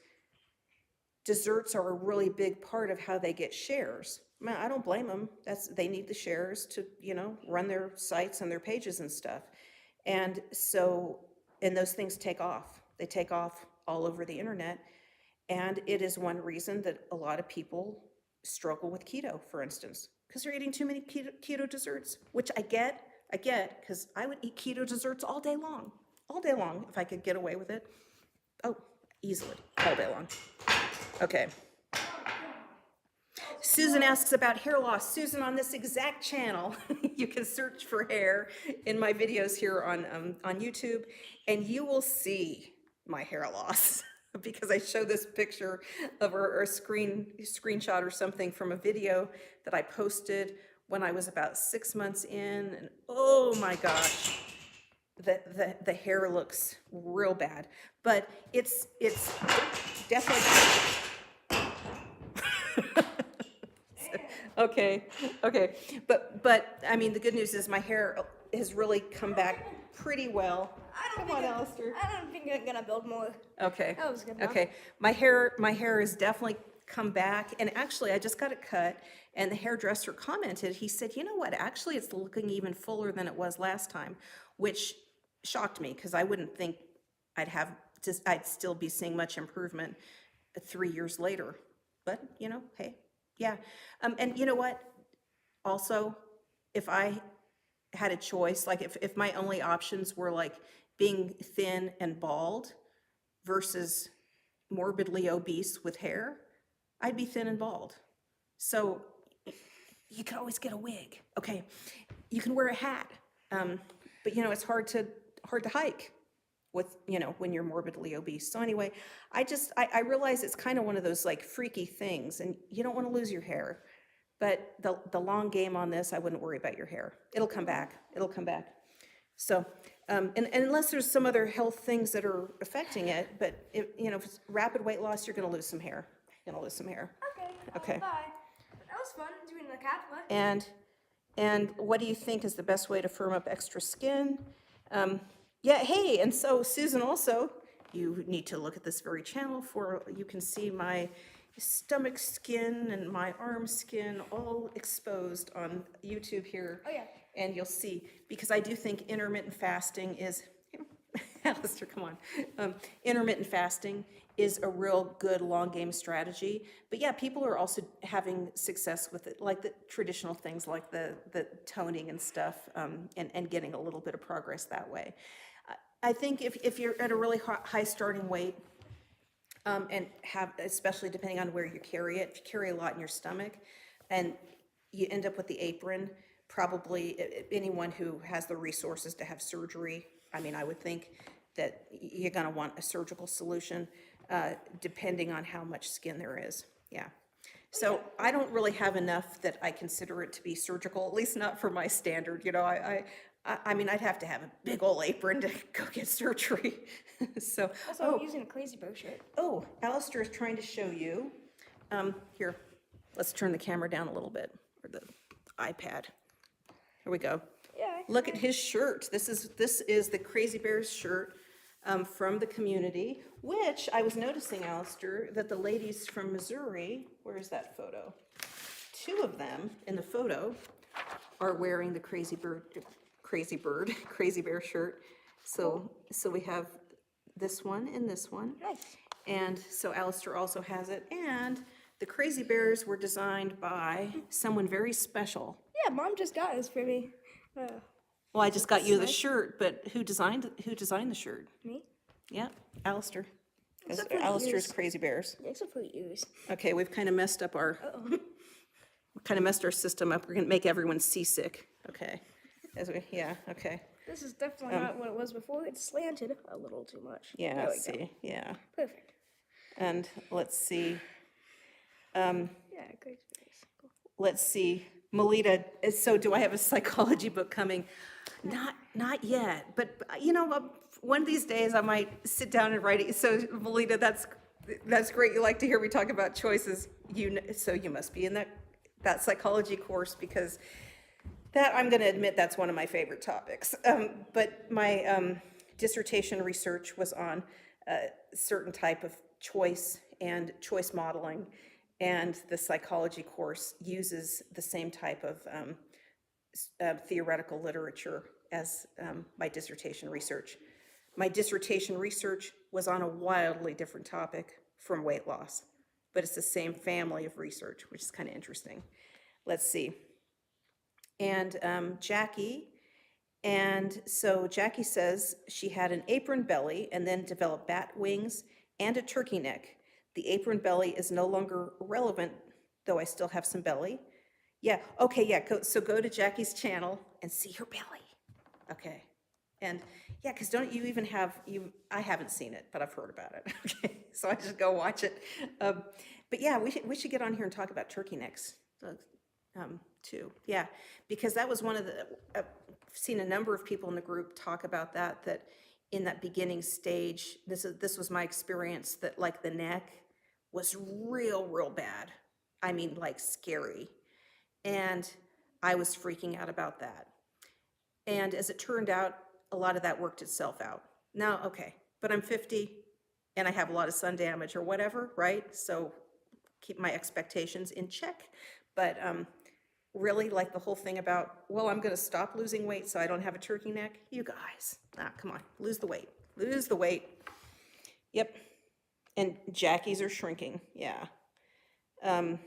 desserts are a really big part of how they get shares. Man, I don't blame them. They need the shares to, run their sites and their pages and stuff. And those things take off. They take off all over the internet. And it is one reason that a lot of people struggle with keto, for instance, because they're eating too many keto desserts, which I get, because I would eat keto desserts all day long if I could get away with it. Oh, easily, all day long. Okay. Susan asks about hair loss. Susan, on this exact channel, you can search for hair in my videos here on YouTube, and you will see my hair loss because I show this picture of or a screenshot or something from a video that I posted when I was about 6 months in, and oh my gosh, the hair looks real bad. But it's definitely Okay, okay. But, I mean, the good news is my hair has really come back pretty well. Come on, Alistair. I don't think I'm gonna build more. Okay. That was good enough. Okay. My hair has definitely come back, and actually, I just got it cut, and the hairdresser commented, he said, you know what, actually, it's looking even fuller than it was last time, which shocked me, because I wouldn't think I'd still be seeing much improvement 3 years later. But, hey, yeah. And you know what? Also, if I had a choice, like if my only options were like being thin and bald versus morbidly obese with hair, I'd be thin and bald. So you could always get a wig. Okay, you can wear a hat, but it's hard to hike with when you're morbidly obese. So anyway, I realize it's kind of one of those like freaky things, and you don't want to lose your hair. But the long game on this, I wouldn't worry about your hair. It'll come back. It'll come back. So, and unless there's some other health things that are affecting it, but if it's rapid weight loss, you're going to lose some hair. You're going to lose some hair. Okay. Okay. Bye. That was fun doing the Kappa. And what do you think is the best way to firm up extra skin? Yeah, hey, and so Susan also, you need to look at this very channel you can see my stomach skin and my arm skin all exposed on YouTube here. Oh, yeah. And you'll see, because I do think intermittent fasting is, Alistair, come on. Intermittent fasting is a real good long game strategy. But yeah, people are also having success with it, like the traditional things like the toning and stuff, and getting a little bit of progress that way. I think if you're at a really high starting weight, and especially depending on where you carry it, if you carry a lot in your stomach and you end up with the apron, probably anyone who has the resources to have surgery, I mean, I would think that you're gonna want a surgical solution, depending on how much skin there is, yeah. So I don't really have enough that I consider it to be surgical, at least not for my standard, I mean, I'd have to have a big old apron to go get surgery, so. Also, I'm using a Crazy Bear shirt. Oh, Alistair is trying to show you, here, let's turn the camera down a little bit, or the iPad. Here we go. Yeah. Look at his shirt. This is the Crazy Bears shirt from the community, which I was noticing, Alistair, that the ladies from Missouri, where's that photo? 2 of them in the photo are wearing the Crazy Bear shirt. So we have this one and this one. Nice. And so Alistair also has it. And the Crazy Bears were designed by someone very special. Yeah, Mom just got this for me. Well, I just got you the shirt, but who designed the shirt? Me? Yeah, Alistair. Except for the Alistair's ears. Crazy Bears. Except for the ears. Okay, we've kind of messed up our system up. We're gonna make everyone seasick. Okay. Okay. This is definitely not what it was before. It's slanted a little too much. Yeah, There we go. see, yeah. Perfect. And let's see. Yeah, Crazy Bears. Cool. Let's see. Melita, so do I have a psychology book coming? Not yet, but one of these days I might sit down and write it. So Melita, that's great. You like to hear me talk about choices. So you must be in that psychology course, because that, I'm going to admit, that's one of my favorite topics. But my dissertation research was on a certain type of choice and choice modeling, and the psychology course uses the same type of theoretical literature as my dissertation research. My dissertation research was on a wildly different topic from weight loss, but it's the same family of research, which is kind of interesting. Let's see. And so Jackie says she had an apron belly and then developed bat wings and a turkey neck. The apron belly is no longer relevant, though I still have some belly. Yeah, okay, yeah, so go to Jackie's channel and see her belly. Okay, and yeah, because don't you even I haven't seen it, but I've heard about it. Okay, so I just go watch it. But yeah, we should get on here and talk about turkey necks too. Yeah, because that was one of the, I've seen a number of people in the group talk about that in that beginning stage, this was my experience, that like the neck was real bad. I mean, like scary. And I was freaking out about that. And as it turned out, a lot of that worked itself out. Now, okay, but I'm 50 and I have a lot of sun damage or whatever, right? So keep my expectations in check. But really, like the whole thing about, well, I'm going to stop losing weight so I don't have a turkey neck. You guys, come on, lose the weight. Lose the weight. Yep. And Jackie's are shrinking. Yeah. And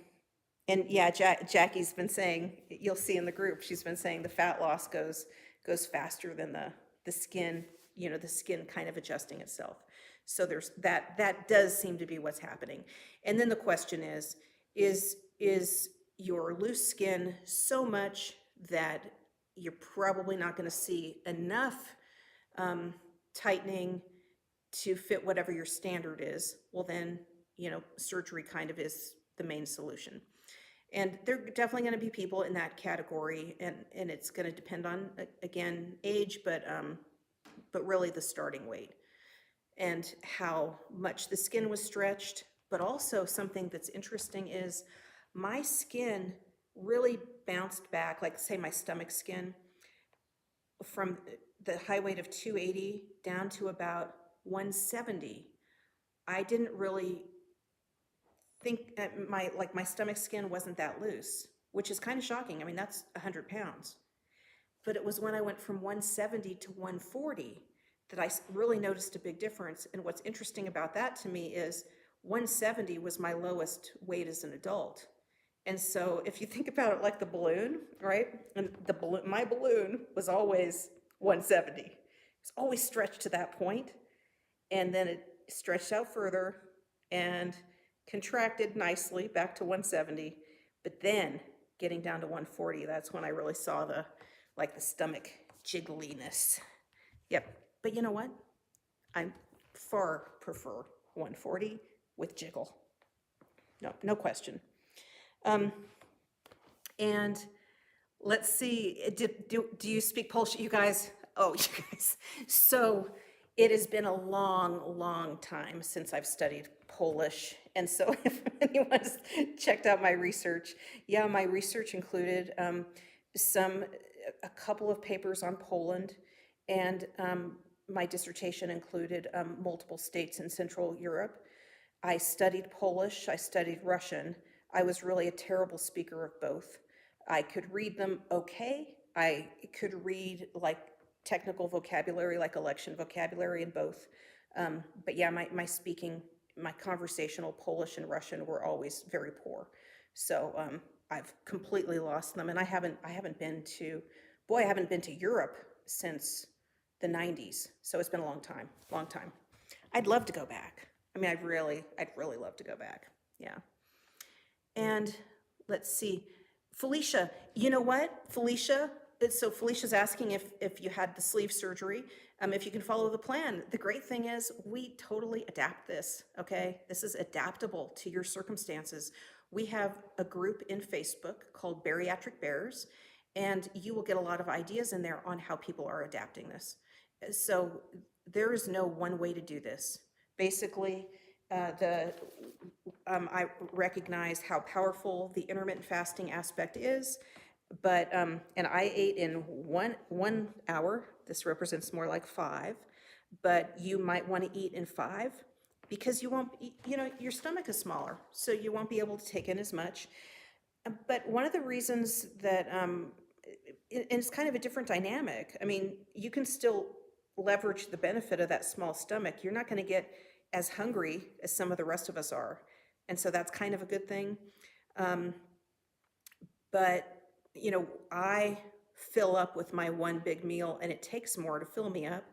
yeah, Jackie's been saying, you'll see in the group, she's been saying the fat loss goes faster than the skin, the skin kind of adjusting itself. So there's that does seem to be what's happening. And then the question is your loose skin so much that you're probably not going to see enough tightening to fit whatever your standard is? Well, then, surgery kind of is the main solution. And there are definitely going to be people in that category, and it's going to depend on, again, age, but really the starting weight and how much the skin was stretched. But also something that's interesting is my skin really bounced back, like say my stomach skin, from the high weight of 280 down to about 170. I didn't really think my stomach skin wasn't that loose, which is kind of shocking. I mean, that's 100 pounds. But it was when I went from 170 to 140 that I really noticed a big difference. And what's interesting about that to me is 170 was my lowest weight as an adult. And so if you think about it like the balloon, right? And my balloon was always 170. It's always stretched to that point, and then it stretched out further and contracted nicely back to 170. But then getting down to 140, that's when I really saw the stomach jiggliness. Yep. But you know what? I far prefer 140 with jiggle. No question. And let's see, do you speak Polish, you guys? Oh, you guys. So it has been a long time since I've studied Polish. And so if anyone's checked out my research, yeah, my research included a couple of papers on Poland, and my dissertation included multiple states in Central Europe. I studied Polish, I studied Russian. I was really a terrible speaker of both. I could read them okay. I could read technical vocabulary, like election vocabulary in both. But yeah, my speaking, my conversational Polish and Russian were always very poor. So I've completely lost them. And I haven't been to Europe since the 90s. So it's been a long time. I'd love to go back. I mean, I'd really love to go back. Yeah. And let's see, Felicia, you know what, Felicia? So Felicia's asking if you had the sleeve surgery, if you can follow the plan. The great thing is we totally adapt this, okay? This is adaptable to your circumstances. We have a group in Facebook called Bariatric Bears, and you will get a lot of ideas in there on how people are adapting this. So there is no one way to do this. Basically, I recognize how powerful the intermittent fasting aspect is, but and I ate in one hour. This represents more like 5, but you might want to eat in 5 because you won't, your stomach is smaller, so you won't be able to take in as much. But one of the reasons that, and it's kind of a different dynamic. I mean, you can still leverage the benefit of that small stomach. You're not going to get as hungry as some of the rest of us are. And so that's kind of a good thing. But, I fill up with my one big meal, and it takes more to fill me up.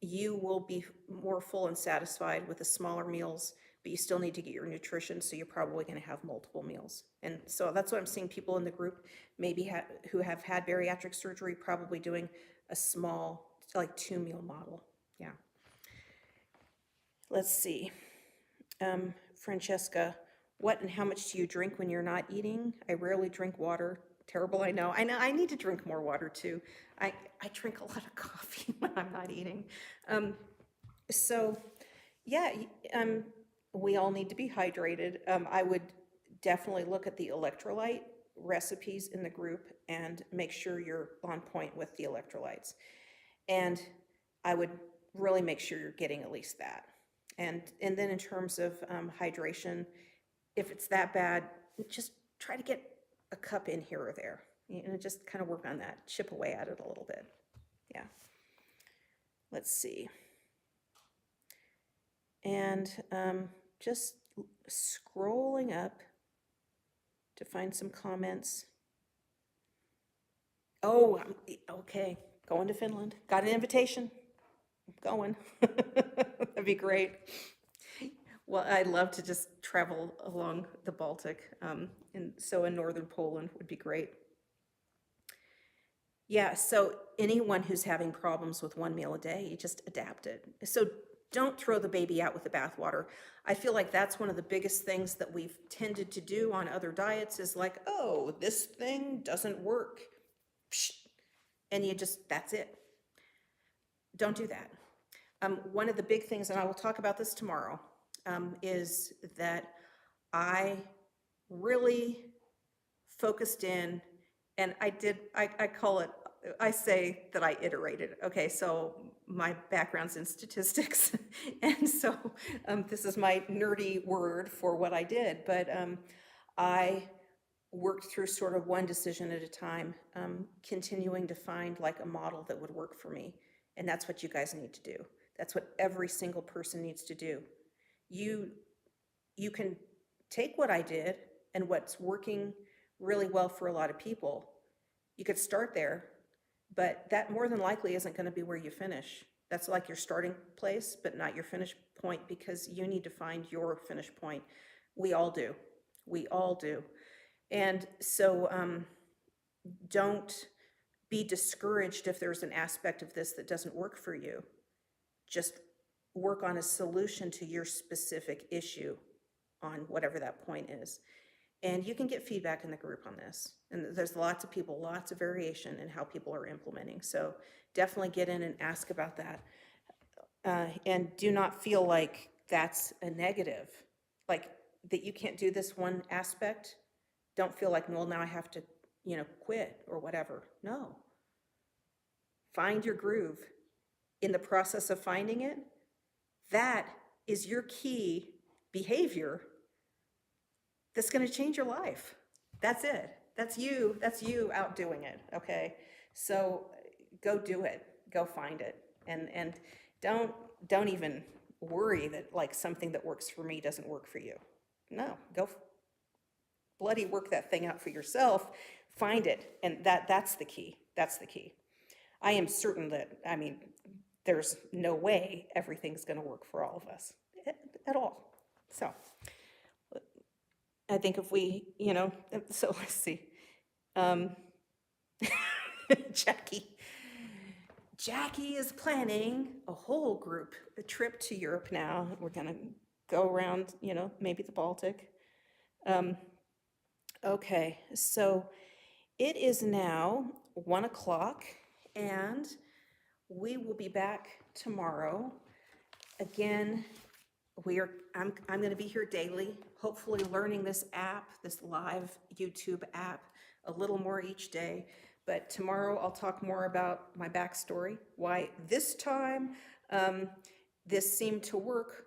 You will be more full and satisfied with the smaller meals, but you still need to get your nutrition, so you're probably going to have multiple meals. And so that's what I'm seeing people in the group maybe who have had bariatric surgery, probably doing a small, 2-meal model. Yeah. Let's see. Francesca, what and how much do you drink when you're not eating? I rarely drink water. Terrible, I know. I need to drink more water too. I drink a lot of coffee when I'm not eating. So yeah, we all need to be hydrated. I would definitely look at the electrolyte recipes in the group and make sure you're on point with the electrolytes. And I would really make sure you're getting at least that. And then in terms of hydration, if it's that bad, just try to get a cup in here or there. Just kind of work on that, chip away at it a little bit. Yeah. Let's see. And just scrolling up to find some comments. Oh, okay. Going to Finland. Got an invitation. I'm going. That'd be great. Well, I'd love to just travel along the Baltic. And so in northern Poland would be great. Yeah, so anyone who's having problems with one meal a day, you just adapt it. So don't throw the baby out with the bathwater. I feel like that's one of the biggest things that we've tended to do on other diets is like, oh, this thing doesn't work. Psh, and you just, that's it. Don't do that. One of the big things, and I will talk about this tomorrow, is that I really focused in, and I call it, I say that I iterated. Okay, so my background's in statistics, and so this is my nerdy word for what I did, but I worked through sort of one decision at a time, continuing to find like a model that would work for me. And that's what you guys need to do. That's what every single person needs to do. You can take what I did and what's working really well for a lot of people. You could start there, but that more than likely isn't going to be where you finish. That's like your starting place, but not your finish point, because you need to find your finish point. We all do. We all do. And so don't be discouraged if there's an aspect of this that doesn't work for you. Just work on a solution to your specific issue on whatever that point is. And you can get feedback in the group on this. And there's lots of people, lots of variation in how people are implementing. So definitely get in and ask about that. And do not feel like that's a negative, like that you can't do this one aspect. Don't feel like, well, now I have to, quit or whatever. No. Find your groove. In the process of finding it, that is your key behavior that's going to change your life. That's it. That's you out doing it, okay? So go do it. Go find it. And don't even worry that like something that works for me doesn't work for you. No, go bloody work that thing out for yourself, find it, and that's the key. That's the key. I am certain that, there's no way everything's going to work for all of us at all. So I think if we, so let's see. Jackie is planning a whole group, a trip to Europe now. We're going to go around, maybe the Baltic. Okay, so it is now 1 o'clock, and we will be back tomorrow. Again, I'm going to be here daily, hopefully learning this app, this live YouTube app, a little more each day. But tomorrow I'll talk more about my backstory, why this time this seemed to work,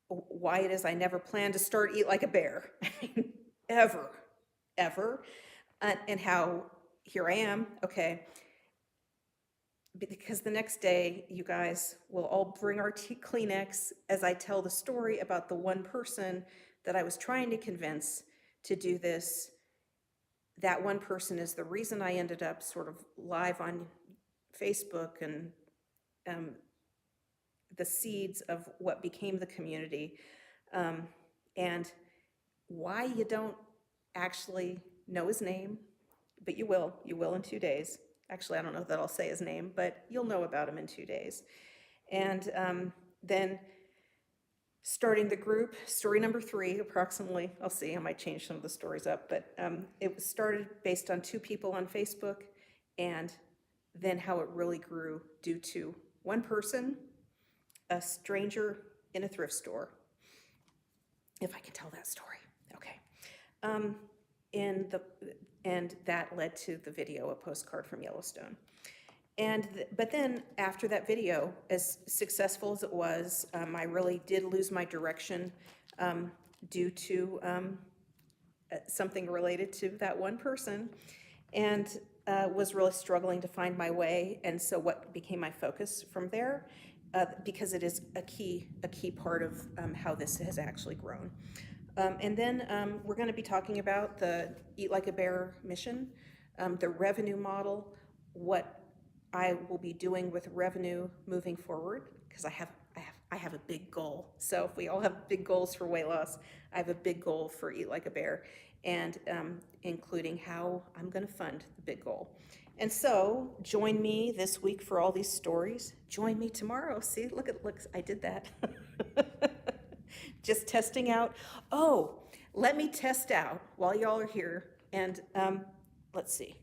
why it is I never planned to start Eat Like a Bear, ever, and how here I am, okay. Because the next day, you guys will all bring our Kleenex as I tell the story about the one person that I was trying to convince to do this. That one person is the reason I ended up sort of live on Facebook and the seeds of what became the community. And why you don't actually know his name, but you will in 2 days. Actually, I don't know that I'll say his name, but you'll know about him in 2 days. And then starting the group, story number 3, approximately, I'll see, I might change some of the stories up, but it was started based on 2 people on Facebook, and then how it really grew due to one person, a stranger in a thrift store, if I can tell that story. Okay. in the, and that led to the video, A Postcard from Yellowstone. But then after that video, as successful as it was, I really did lose my direction due to something related to that one person, and was really struggling to find my way. And so what became my focus from there, because it is a key part of how this has actually grown. And then we're going to be talking about the Eat Like a Bear mission, the revenue model, what I will be doing with revenue moving forward, because I have a big goal. So if we all have big goals for weight loss, I have a big goal for Eat Like a Bear, and including how I'm going to fund the big goal. And so join me this week for all these stories. Join me tomorrow. See, look, I did that. Just testing out. Oh, let me test out while y'all are here. And let's see.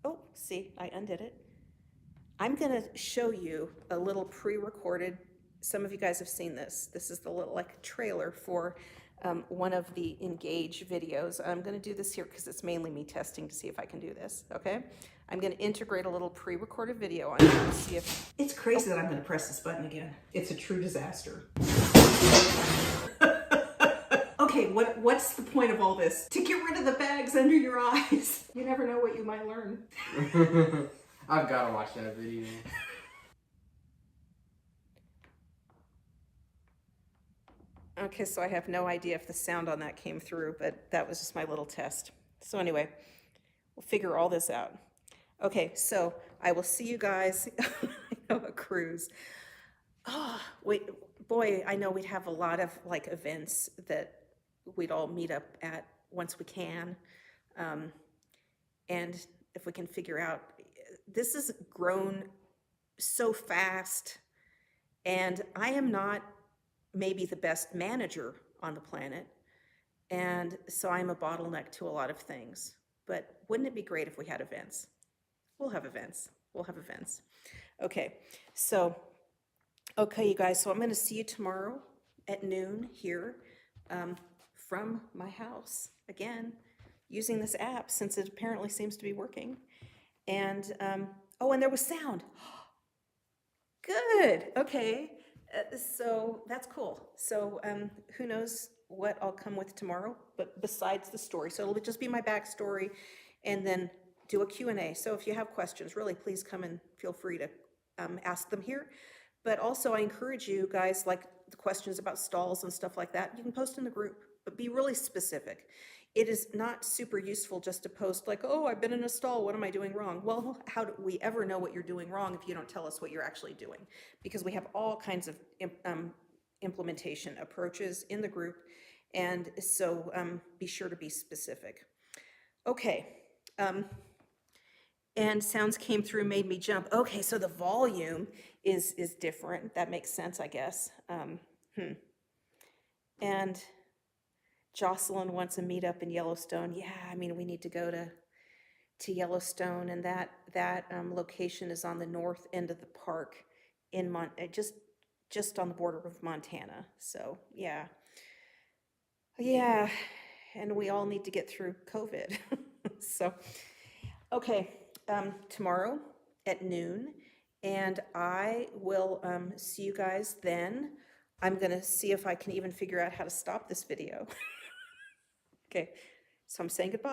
Oh, see, I undid it. I'm going to show you a little pre-recorded. Some of you guys have seen this. This is the little like trailer for one of the Engage videos. I'm going to do this here because it's mainly me testing to see if I can do this. Okay. I'm going to integrate a little pre-recorded video on here to see if it's crazy that I'm going to press this button again. It's a true disaster. Okay, what's the point of all this? To get rid of the bags under your eyes. You never know what you might learn. I've got to watch that video. Okay, so I have no idea if the sound on that came through, but that was just my little test. So anyway, we'll figure all this out. Okay, so I will see you guys on a cruise. Oh, wait, boy, I know we'd have a lot of like events that we'd all meet up at once we can. And if we can figure out, this has grown so fast, and I am not maybe the best manager on the planet, and so I'm a bottleneck to a lot of things. But wouldn't it be great if we had events? We'll have events. We'll have events. Okay, so, okay, you guys, so I'm going to see you tomorrow at noon here from my house, again, using this app since it apparently seems to be working. And, oh, and there was sound. Good, okay. So that's cool. So who knows what I'll come with tomorrow, but besides the story. So it'll just be my backstory and then do a Q&A. So if you have questions, really, please come and feel free to ask them here. But also I encourage you guys, like the questions about stalls and stuff like that, you can post in the group, but be really specific. It is not super useful just to post like, oh, I've been in a stall, what am I doing wrong? Well, how do we ever know what you're doing wrong if you don't tell us what you're actually doing? Because we have all kinds of implementation approaches in the group, and so be sure to be specific. Okay, and sounds came through, made me jump. Okay, so the volume is different. That makes sense, I guess. And Jocelyn wants a meetup in Yellowstone. Yeah, I mean, we need to go to Yellowstone, and that location is on the north end of the park in just on the border of Montana. So yeah, and we all need to get through COVID. So okay, tomorrow at noon, and I will see you guys then. I'm gonna see if I can even figure out how to stop this video. Okay, so I'm saying goodbye.